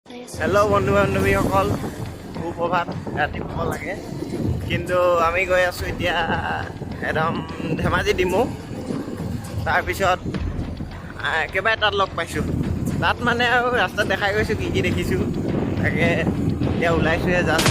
Hello' বন্ধু বান্ধৱীসকল, সুপ্ৰভাত। ৰাতিপুৱা লাগে, কিন্তু আমি গৈ আছোঁ এতিয়া একদম ধেমাজি ডিমৌ। তাৰপিছত একেবাৰে তাত লগ পাইছোঁ। তাত মানে আৰু ৰাস্তাত দেখাই গৈছোঁ কি কি দেখিছোঁ, তাকে এতিয়া ওলাইছোঁহে জাষ্ট।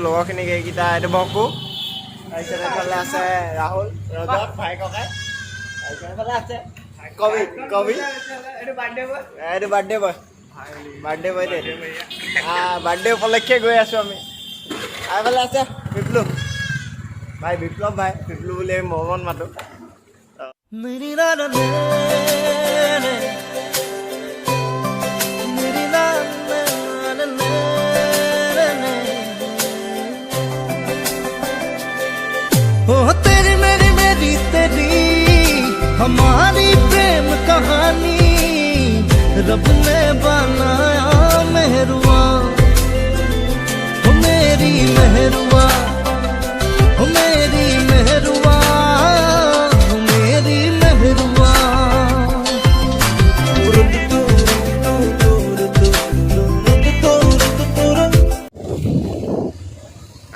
লগৰখিনিক এইকেইটা, এইটো বকু, তাৰপিছত এইফালে আছে ৰাহুল, ৰজত, ভাই ককাই, তাৰপিছত এইফালে আছে কবি, এইটো বাৰ্থডে বয়, বাৰ্থডে বয় দেই। বাৰ্থডে উপলক্ষে গৈ আছোঁ আমি। এইফালে আছে বিপ্লৱ ভাই, বিপ্লৱ বুলি আমি মৰমত মাতোঁ। तेरी मेरी मेरी तेरी हमारी प्रेम कहानी रब ने बनाया मेहरुआ, हो मेरी मेहरुआ, हो मेरी मेहरुआ, हो मेरी मेहरुआ।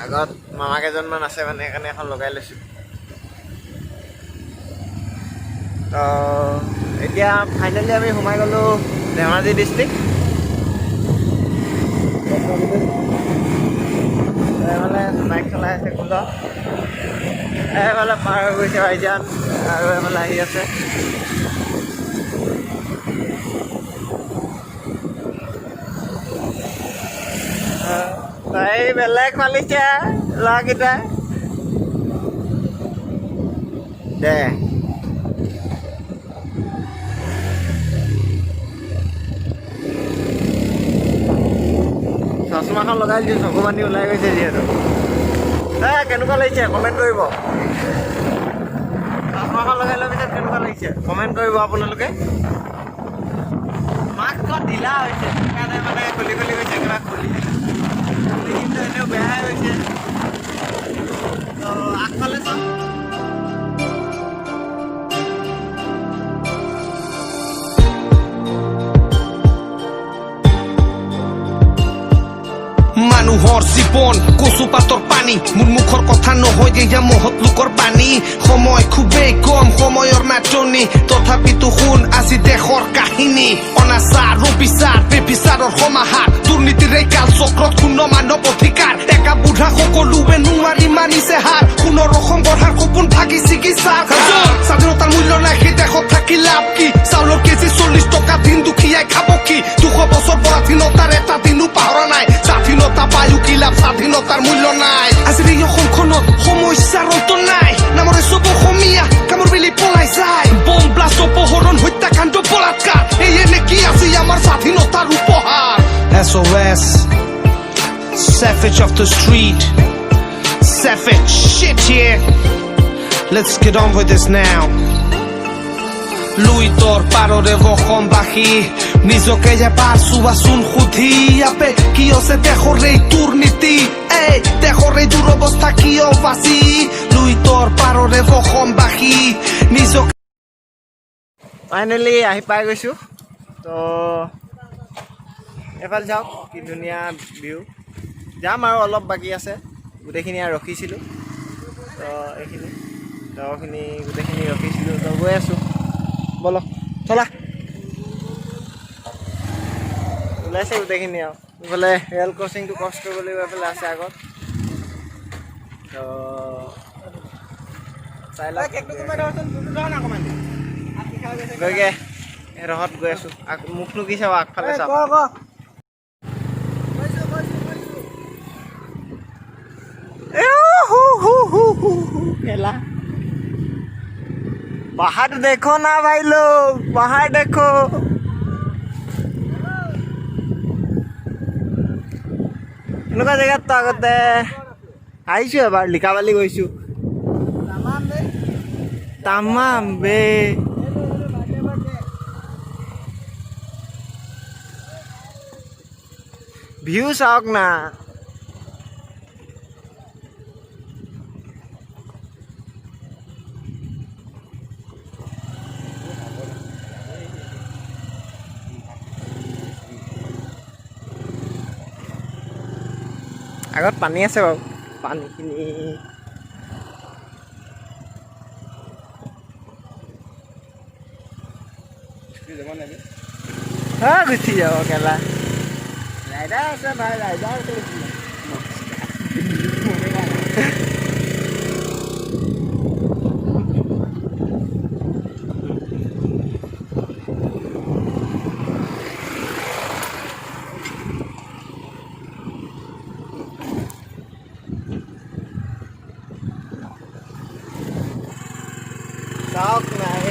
আগত মামা কেইজনমান আছে মানে, সেইকাৰণে এখন লগাই লৈছোঁ। তো এতিয়া ফাইনেলি আমি সোমাই গ'লোঁ ধেমাজি ডিষ্ট্ৰিক্ট। এইফালে বাইক চলাই আছে কুল, এইফালে পাৰ হৈ গৈছে ভাইজান, আৰু এইফালে আহি আছে। এই বেলেগ ফালিছে ল'ৰাকেইটাই দে। চশমাখন লগাই দিছোঁ, চকু পানী ওলাই গৈছে যিহেতু। কেনেকুৱা লাগিছে কমেণ্ট কৰিব। চশমাখন লগাই লোৱাৰ পিছত কেনেকুৱা লাগিছে কমেণ্ট কৰিব আপোনালোকে। মাস্ক ঢিলা হৈছে, সেইকাৰণে মানে খুলি গৈছে, কিবা খুলি কিন্তু এনেও বেয়াই হৈছে। তো আগফালে চাওক, মানুহৰ জীৱন কচু পাতৰ পানী, মোৰ মুখৰ কথা নহয় এয়া মহৎ লোকৰ পানী। সময় খুবেই কম, সময়ৰ নাটনি, তথাপিতো শুন আজি দেশৰ কাহিনী। অনাচাৰ অবিচাৰ বেবিচাৰৰ সমাহাৰ, দুৰ্নীতিৰে কাল চক্ৰত শূন্য মানৱ অধিকাৰ। ডেকা বুঢ়া সকলোৱে নোৱাৰি মানিছে হাৰ, সোণৰ অসম গঢ়াৰ সপোন ভাগি চিকিৎসাৰ। স্বাধীনতাৰ মূল্য নাই সেই দেশত থাকি লাভ কি, চাউলৰ কেজি 40 টকা, দিন দুখীয়াই খাব কি। 200 বছৰ পৰাধীনতাৰ এটা দিনো পাহৰা নাই, স্বাধীনতা পায়ো কি লাভ, স্বাধীনতাৰ মূল্য নাই। আজিৰ এই অসমখনত সমস্যাৰ অন্ত নাই, নামৰে চব অসমীয়া কামৰ বেলি পলাই যায়। বম ব্লাষ্ট, অপহৰণ, হত্যাকাণ্ড, বলাৎকাৰ, এয়ে নেকি আজি আমাৰ স্বাধীনতাৰ উপহাৰ। SOS, savage of the street, savage shit here. Let's get on with this now. লুইতৰ পাৰৰে অসমবাসী, নিজকে এবাৰ চোৱাচোন সুধি, আপে কিয় যে দেশৰ এই দুৰ্নীতি, এই দেশৰ এই দুৰৱস্থা কিয় বাচি। লুইতৰ পাৰৰে অসমবাসী নিজকে। ফাইনেলি আহি পাই গৈছোঁ। তো এফালে চাওক কি ধুনীয়া ভিউ। যাম আৰু অলপ বাকী আছে, গোটেইখিনি আৰু ৰখিছিলোঁ। তো এইখিনি লগৰখিনি গোটেইখিনি ৰখিছিলোঁ, তো গৈ আছোঁ। বলক চলা, ওলাইছে গোটেইখিনি আৰু। এইফালে ৰেল ক্ৰচিংটো ক্ৰছ কৰিব লাগিব, এইফালে আছে আগত। তো চাই লওক, গৈকে এডোখৰত গৈ আছোঁ। মুখনো কি চাব, আগফালে চাওক। केला पहाड़ देखो ना भाई लोग पहाड़ देखो এনেকুৱা জেগাত তো আগতে আহিছোঁ এবাৰ লিকাবালি গৈছোঁ তামাম বে ভিউ চাওক না আগত পানী আছে বাৰু পানীখিনি গুচি যাব কেলা ৰাইডাৰ আছে ভাই ৰাইডাৰ চাওক নাই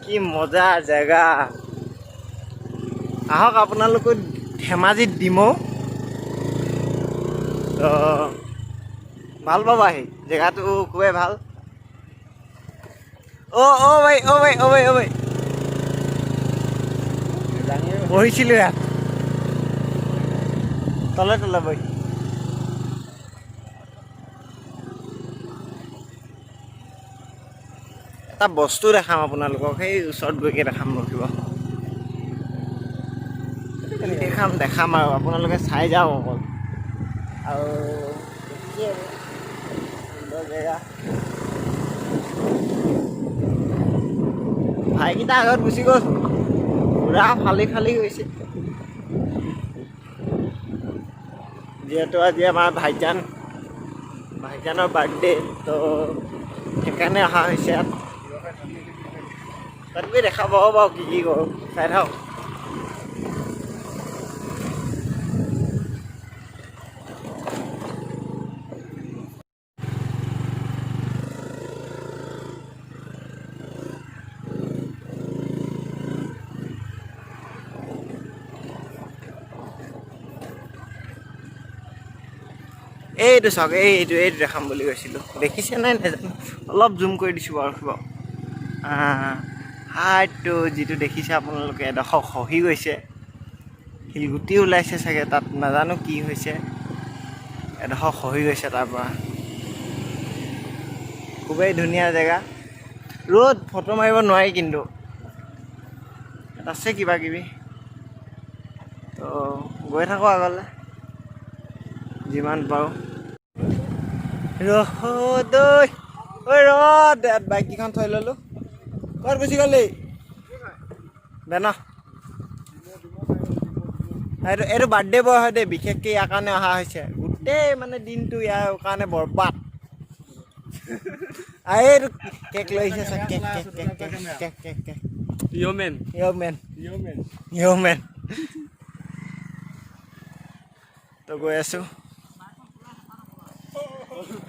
কি মজাৰ জেগা আহক আপোনালোকো ধেমাজিত ডিমৌ তো ভাল পাব আহি জেগাটো খুবেই ভাল অ' ভাই পঢ়িছিলোঁ ইয়াত তলে তলে বৈ এটা বস্তু দেখাম আপোনালোকক সেই ওচৰত গৈকে দেখাম ৰখিব দেখাম আৰু আপোনালোকে চাই যাওঁ অকল আৰু জেগা ভাইকেইটা আগত গুচি গ'ল পুৰা ফালি গৈছে যিহেতু আজি আমাৰ ভাইজানৰ বাৰ্থডে তো সেইকাৰণে অহা হৈছে ইয়াত তাত গৈ দেখা পাব বাৰু কি কৰোঁ চাই থাকক এইটো চাওক এইটো দেখাম বুলি কৈছিলোঁ দেখিছে নাই নাজানো অলপ জুম কৰি দিছোঁ বাৰু ৰখিব হাইটো যিটো দেখিছে আপোনালোকে এডোখৰ খহি গৈছে শিলগুটি ওলাইছে চাগে তাত নাজানো কি হৈছে এডোখৰ খহি গৈছে তাৰপৰা খুবেই ধুনীয়া জেগা ৰ'দ ফটো মাৰিব নোৱাৰি কিন্তু আছে কিবা কিবি তো গৈ থাকোঁ আগলৈ যিমান পাৰোঁ ৰ'দ ৰ'দ বাইককেইখন থৈ ল'লোঁ ক'ত গুচি গ'লি বেন এইটো বাৰ্থডে বয় হয় দেই বিশেষকৈ ইয়াৰ কাৰণে অহা হৈছে গোটেই মানে দিনটো ইয়াৰ কাৰণে বৰবাদ এইটো কেক লৈ আহিছে চাগে কেক ইয়'মেন তো গৈ আছোঁ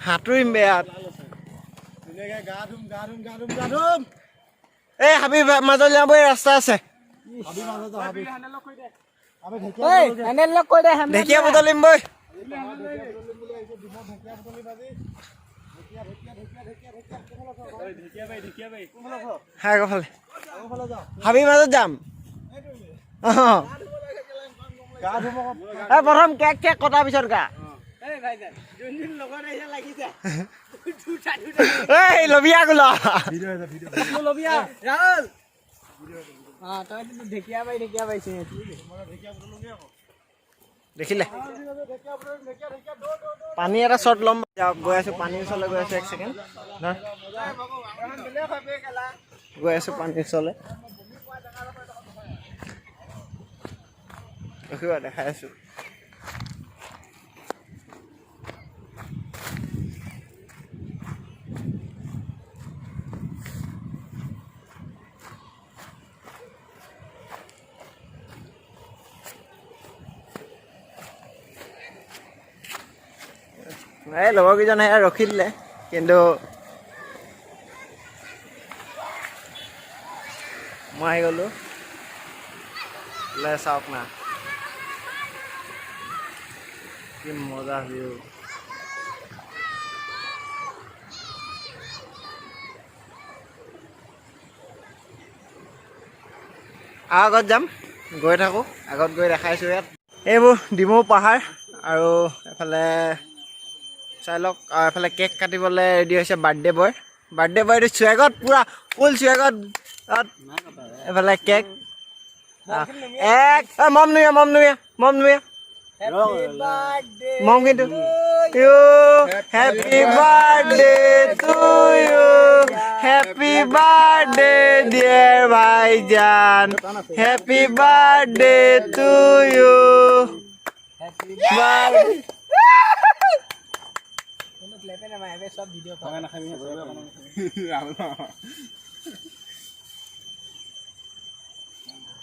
সাঁতুৰিম বেয়া এই হাবি মাজত যাব ৰাস্তা আছে ঢেকীয়া বুটলিম বৈ হাবি মাজত যাম প্ৰথম কেক কটাৰ পিছত গা লবিয়া গোলা দেখিলে পানী এটা শ্বট ল'ম গৈ আছোঁ পানীৰ ওচৰলৈ গৈ আছোঁ 1 ছেকেণ্ড গৈ আছোঁ পানীৰ ওচৰলৈ ৰখিবা দেখাই আছোঁ এই লগৰকেইজন সেয়া ৰখি দিলে কিন্তু মই আহি গ'লোঁ চাওক না কি মজা ভিউ আগত যাম গৈ থাকোঁ আগত গৈ দেখাইছোঁ ইয়াত এইবোৰ ডিমৌ পাহাৰ আৰু এফালে চাই লওক আৰু এফালে কেক কাটিবলৈ ৰেডি হৈছে বাৰ্থডে বয় এইটো চুৱেগত পূৰা ফুল চুৱেগত এফালে কেক মম নুয়া মম কিন্তু happy birthday to you happy birthday dear ভাইজান হেপী বাৰ্থডে টু ইউ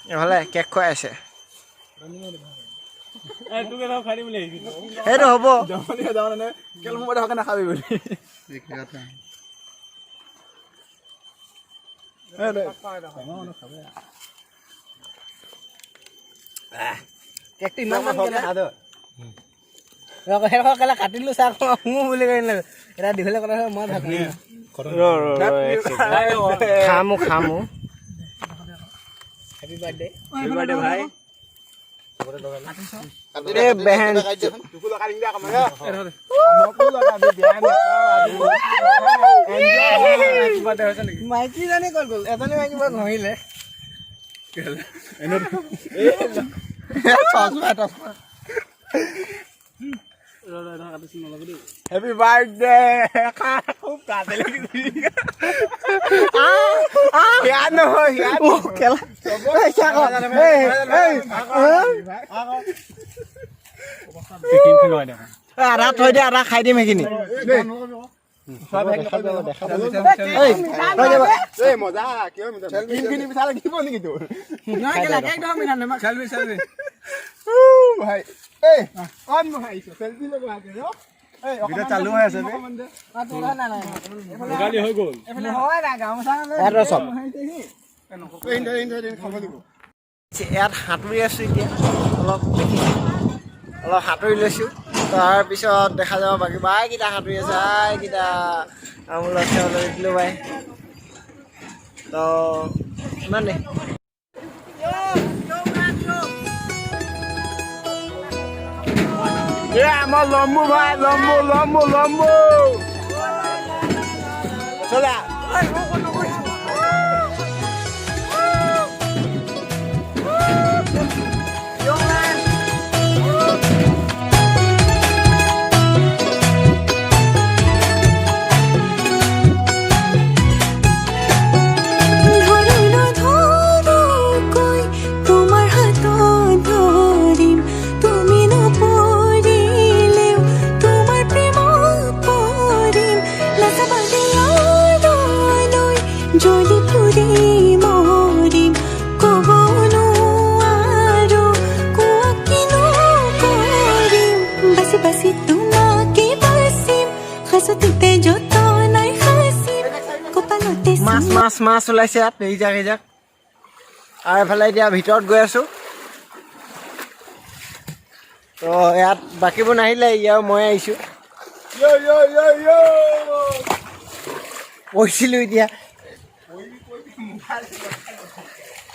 এফালে কেক খুৱাই আছে সেইটো হ'ব নাখাবি বুলি কেকটো ইমান কাটিলো চাহ মোৰ বুলি কৈ এটা দীঘলীয়া কথা মই খামো हैप्पी बर्थडे भाई अरे बहन तुको लगा दिंगे काम है हमको लगा दे ध्यान हैप्पी बर्थडे होছে নেকি মাইকি জানি কল কল এতনে মাইকি মই ঘহিলে এনো এ চাচু এটা हैप्पी बर्थडे खा खूब काटे लगी याद न हो याद ओ केला ए चाको ए आधा थৈ দে আধা খাই দিম হেকিনি মজা কিয় সেলফি বিচাৰ লাগিব নেকি তোৰ না কেলা কেক দাও মিনা না সেলফি ভাই ए ऑन मोहाइছো सेल्फी लगवा के रो ए ভিডিও চালু হৈ আছে বে আ তোরা না না গালি হৈ গল এফালে হয় না গামছা এৰ সব ইন খাব দিব ইয়াত হাতুৰি আছো এতিয়া অলপ দেখিছো অলপ হাতুৰি লৈছো তাৰ পিছত দেখা যাব বাকি বাই কিটা হাতুৰি আছে আই কিটা আমুল আছে অলপ দিলো বাই তো মানে আমার লম্বু ভাই লম্বু চলে মাছ ওলাইছে ইয়াত এই যাক আৰু এফালে এতিয়া ভিতৰত গৈ আছো তো ইয়াত বাকীবোৰ নাহিলে ইয়াৰ মই আহিছো পঢ়িছিলো এতিয়া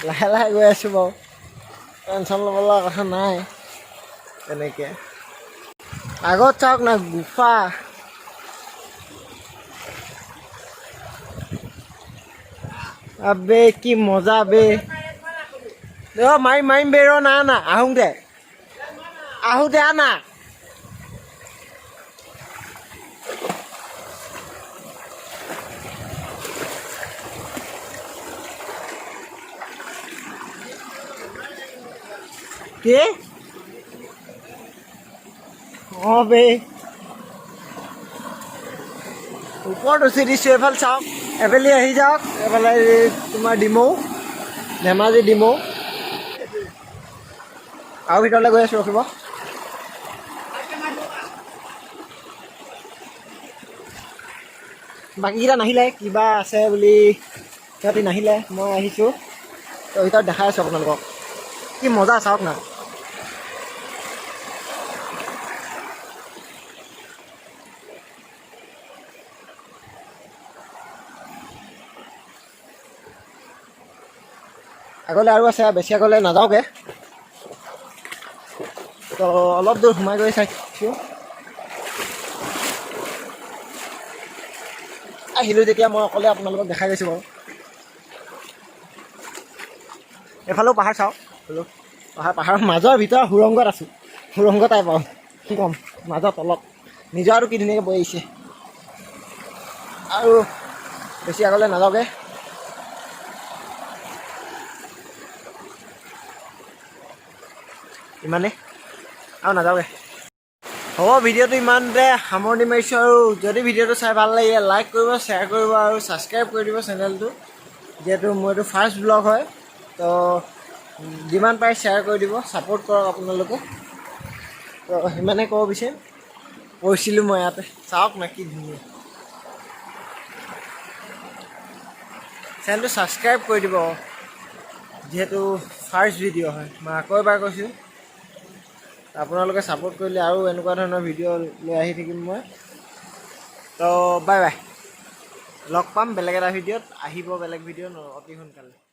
লাহে লাহে গৈ আছো বাৰু টেনশ্যন ল'ব লগা কথা নাই তেনেকৈ আগত চাওক না গুফা আবে কি মজা বে মাৰিম বে ৰ না আহোঁতে আনা কি অঁ বে ওপৰত উঠি দিছোঁ এফালে চাওক এফালে আহি যাওক এফালে তোমাৰ ডিমৌ ধেমাজি ডিমৌ আৰু ভিতৰলৈ গৈ আছোঁ ৰখিব বাকীকেইটা নাহিলে কিবা আছে বুলি সিহঁতি নাহিলে মই আহিছোঁ তো ভিতৰত দেখাই আছোঁ আপোনালোকক কি মজা চাওক না আগলৈ আৰু আছে বেছি আগলৈ নাযাওঁগৈ তো অলপ দূৰ সোমাই গৈ চাইছোঁ আহিলোঁ যেতিয়া মই অকলে আপোনালোকক দেখাই গৈছোঁ বাৰু এফালেও পাহাৰ চাওক বোলো পাহাৰৰ মাজৰ ভিতৰত সুৰংগত আছোঁ সুৰংগ টাইপ আৰু কি ক'ম মাজৰ তলত নিজৰ আৰু কি ধুনীয়াকৈ বৈ আহিছে আৰু বেছি আগলৈ নাযাওঁগৈ ইমানে আৰু নাযাওঁগৈ হ'ব ভিডিঅ'টো ইমানতে সামৰণি মাৰিছোঁ আৰু যদি ভিডিঅ'টো চাই ভাল লাগে লাইক কৰিব শ্বেয়াৰ কৰিব আৰু ছাবস্ক্ৰাইব কৰি দিব চেনেলটো যিহেতু মোৰ এইটো ফাৰ্ষ্ট ব্লগ হয় তো যিমান পাৰে শ্বেয়াৰ কৰি দিব ছাপোৰ্ট কৰক আপোনালোকে তো সিমানে ক'ব বিচাৰিম কৈছিলোঁ মই ইয়াতে চাওক না কি ধুনীয়া চেনেলটো ছাবস্ক্ৰাইব কৰি দিব যিহেতু ফাৰ্ষ্ট ভিডিঅ' হয় মই আকৌ এবাৰ কৈছোঁ আপোনালোকে ছাপোৰ্ট কৰিলে আৰু এনেকুৱা ধৰণৰ ভিডিঅ' লৈ আহি থাকিম মই তো বাই বাই লগ পাম বেলেগ এটা ভিডিঅ'ত আহিব বেলেগ ভিডিঅ' অতি সোনকালে